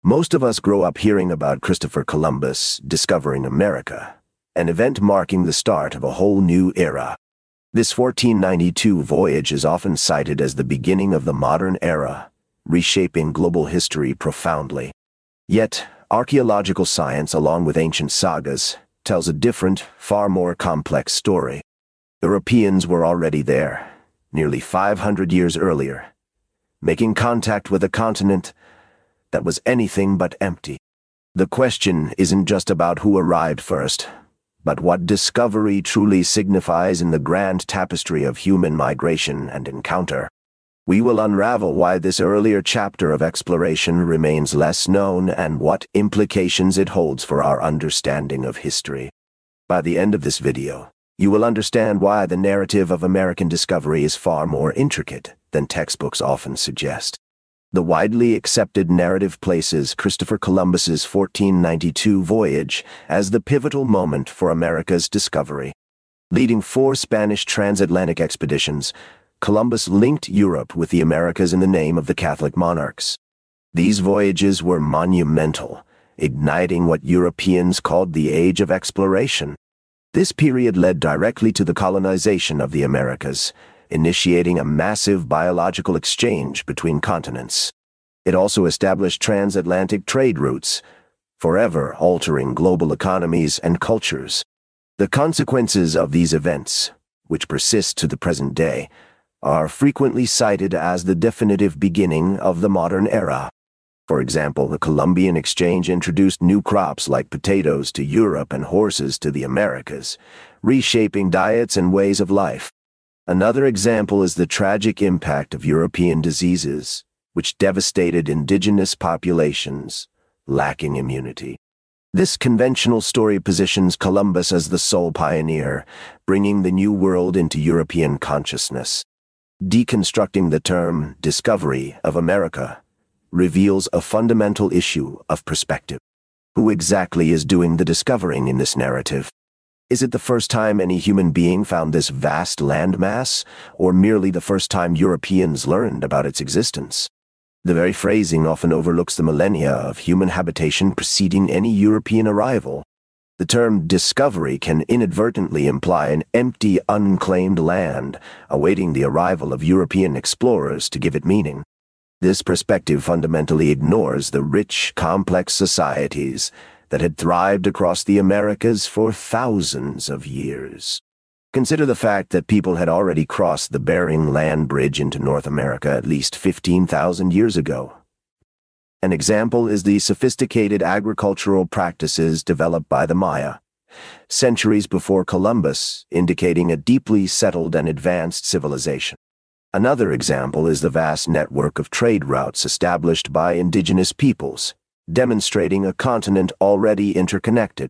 Most of us grow up hearing about Christopher Columbus discovering America, an event marking the start of a whole new era. This 1492 voyage is often cited as the beginning of the modern era, reshaping global history profoundly. Yet, archaeological science, along with ancient sagas, tells a different, far more complex story. Europeans were already there, nearly 500 years earlier, making contact with a continent that was anything but empty. The question isn't just about who arrived first, but what discovery truly signifies in the grand tapestry of human migration and encounter. We will unravel why this earlier chapter of exploration remains less known and what implications it holds for our understanding of history. By the end of this video, you will understand why the narrative of American discovery is far more intricate than textbooks often suggest. The widely accepted narrative places Christopher Columbus's 1492 voyage as the pivotal moment for America's discovery. Leading 4 Spanish transatlantic expeditions, Columbus linked Europe with the Americas in the name of the Catholic monarchs. These voyages were monumental, igniting what Europeans called the Age of Exploration. This period led directly to the colonization of the Americas, initiating a massive biological exchange between continents. It also established transatlantic trade routes, forever altering global economies and cultures. The consequences of these events, which persist to the present day, are frequently cited as the definitive beginning of the modern era. For example, the Columbian Exchange introduced new crops like potatoes to Europe and horses to the Americas, reshaping diets and ways of life. Another example is the tragic impact of European diseases, which devastated indigenous populations, lacking immunity. This conventional story positions Columbus as the sole pioneer, bringing the New World into European consciousness. Deconstructing the term discovery of America reveals a fundamental issue of perspective. Who exactly is doing the discovering in this narrative? Is it the first time any human being found this vast landmass, or merely the first time Europeans learned about its existence? The very phrasing often overlooks the millennia of human habitation preceding any European arrival. The term discovery can inadvertently imply an empty, unclaimed land, awaiting the arrival of European explorers to give it meaning. This perspective fundamentally ignores the rich, complex societies that had thrived across the Americas for thousands of years. Consider the fact that people had already crossed the Bering Land Bridge into North America at least 15,000 years ago. An example is the sophisticated agricultural practices developed by the Maya, centuries before Columbus, indicating a deeply settled and advanced civilization. Another example is the vast network of trade routes established by indigenous peoples, demonstrating a continent already interconnected.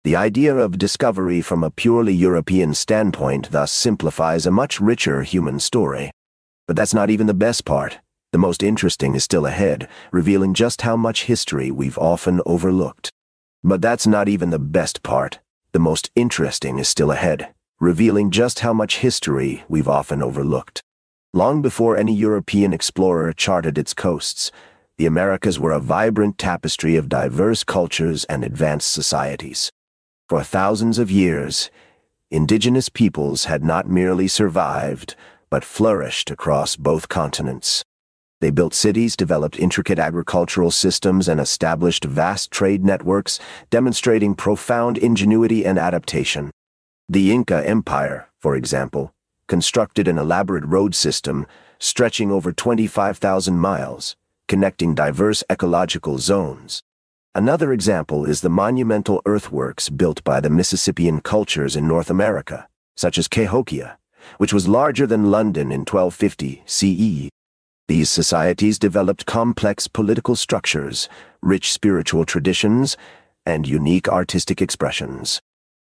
The idea of discovery from a purely European standpoint thus simplifies a much richer human story. But that's not even the best part. The most interesting is still ahead, revealing just how much history we've often overlooked. But that's not even the best part. The most interesting is still ahead, revealing just how much history we've often overlooked. Long before any European explorer charted its coasts, the Americas were a vibrant tapestry of diverse cultures and advanced societies. For thousands of years, indigenous peoples had not merely survived, but flourished across both continents. They built cities, developed intricate agricultural systems, and established vast trade networks, demonstrating profound ingenuity and adaptation. The Inca Empire, for example, constructed an elaborate road system stretching over 25,000 miles, connecting diverse ecological zones. Another example is the monumental earthworks built by the Mississippian cultures in North America, such as Cahokia, which was larger than London in 1250 CE. These societies developed complex political structures, rich spiritual traditions, and unique artistic expressions.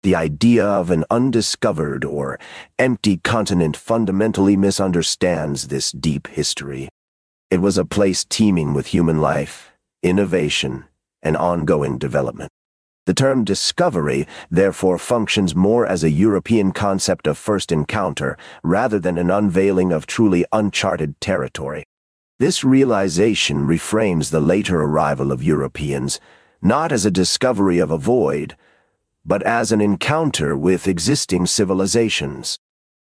The idea of an undiscovered or empty continent fundamentally misunderstands this deep history. It was a place teeming with human life, innovation, and ongoing development. The term discovery, therefore, functions more as a European concept of first encounter rather than an unveiling of truly uncharted territory. This realization reframes the later arrival of Europeans not as a discovery of a void, but as an encounter with existing civilizations.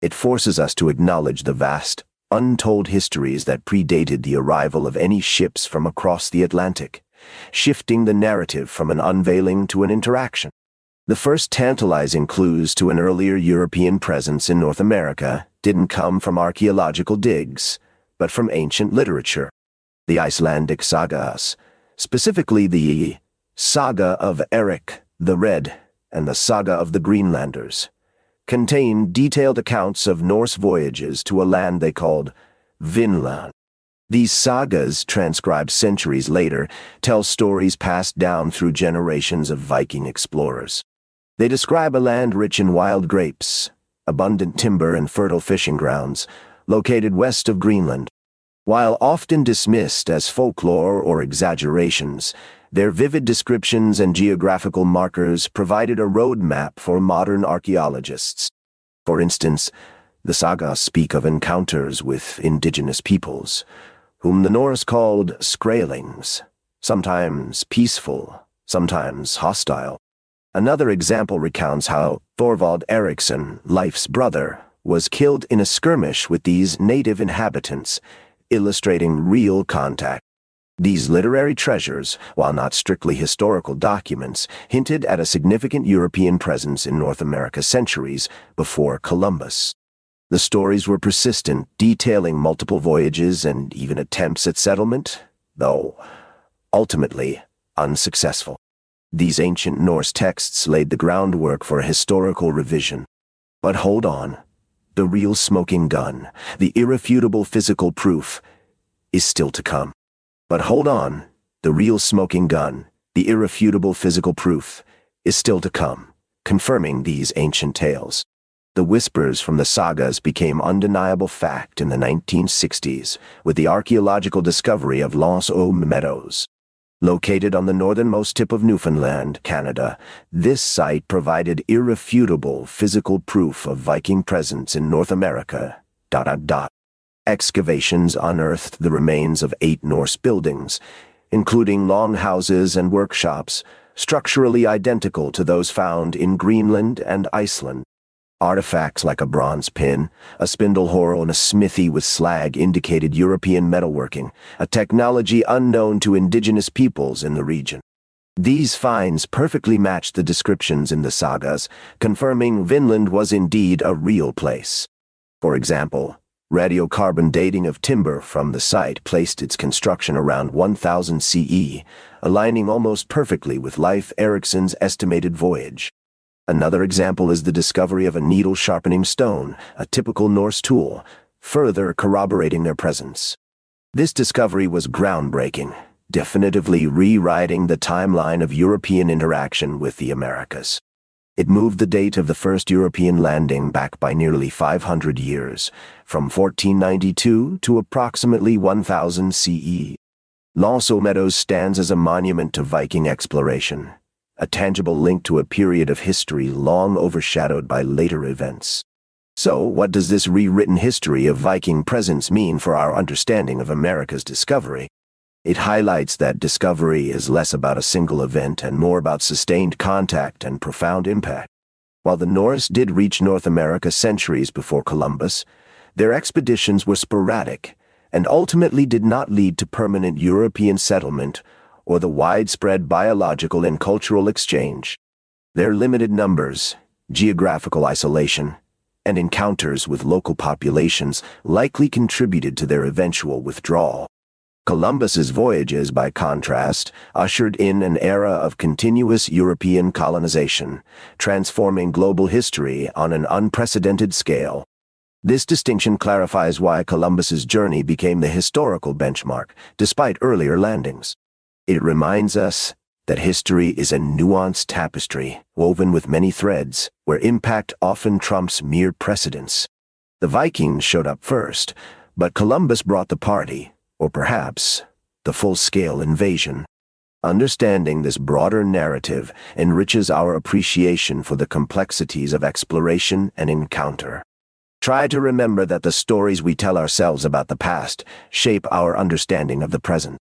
It forces us to acknowledge the vast, untold histories that predated the arrival of any ships from across the Atlantic, shifting the narrative from an unveiling to an interaction. The first tantalizing clues to an earlier European presence in North America didn't come from archaeological digs, but from ancient literature. The Icelandic Sagas, specifically the Saga of Eric the Red and the Saga of the Greenlanders, contain detailed accounts of Norse voyages to a land they called Vinland. These sagas, transcribed centuries later, tell stories passed down through generations of Viking explorers. They describe a land rich in wild grapes, abundant timber and fertile fishing grounds, located west of Greenland. While often dismissed as folklore or exaggerations, their vivid descriptions and geographical markers provided a roadmap for modern archaeologists. For instance, the sagas speak of encounters with indigenous peoples, whom the Norse called skrælings, sometimes peaceful, sometimes hostile. Another example recounts how Thorvald Eriksson, Leif's brother, was killed in a skirmish with these native inhabitants, illustrating real contact. These literary treasures, while not strictly historical documents, hinted at a significant European presence in North America centuries before Columbus. The stories were persistent, detailing multiple voyages and even attempts at settlement, though ultimately unsuccessful. These ancient Norse texts laid the groundwork for a historical revision. But hold on. The real smoking gun, the irrefutable physical proof, is still to come. But hold on. The real smoking gun, the irrefutable physical proof, is still to come, confirming these ancient tales. The whispers from the sagas became undeniable fact in the 1960s with the archaeological discovery of L'Anse aux Meadows. Located on the northernmost tip of Newfoundland, Canada, this site provided irrefutable physical proof of Viking presence in North America. Excavations unearthed the remains of 8 Norse buildings, including longhouses and workshops, structurally identical to those found in Greenland and Iceland. Artifacts like a bronze pin, a spindle whorl, and a smithy with slag indicated European metalworking, a technology unknown to indigenous peoples in the region. These finds perfectly matched the descriptions in the sagas, confirming Vinland was indeed a real place. For example, radiocarbon dating of timber from the site placed its construction around 1000 CE, aligning almost perfectly with Leif Eriksson's estimated voyage. Another example is the discovery of a needle-sharpening stone, a typical Norse tool, further corroborating their presence. This discovery was groundbreaking, definitively rewriting the timeline of European interaction with the Americas. It moved the date of the first European landing back by nearly 500 years, from 1492 to approximately 1000 CE. L'Anse aux Meadows stands as a monument to Viking exploration, a tangible link to a period of history long overshadowed by later events. So, what does this rewritten history of Viking presence mean for our understanding of America's discovery? It highlights that discovery is less about a single event and more about sustained contact and profound impact. While the Norse did reach North America centuries before Columbus, their expeditions were sporadic and ultimately did not lead to permanent European settlement or the widespread biological and cultural exchange. Their limited numbers, geographical isolation, and encounters with local populations likely contributed to their eventual withdrawal. Columbus's voyages, by contrast, ushered in an era of continuous European colonization, transforming global history on an unprecedented scale. This distinction clarifies why Columbus's journey became the historical benchmark, despite earlier landings. It reminds us that history is a nuanced tapestry woven with many threads, where impact often trumps mere precedence. The Vikings showed up first, but Columbus brought the party, or perhaps the full-scale invasion. Understanding this broader narrative enriches our appreciation for the complexities of exploration and encounter. Try to remember that the stories we tell ourselves about the past shape our understanding of the present.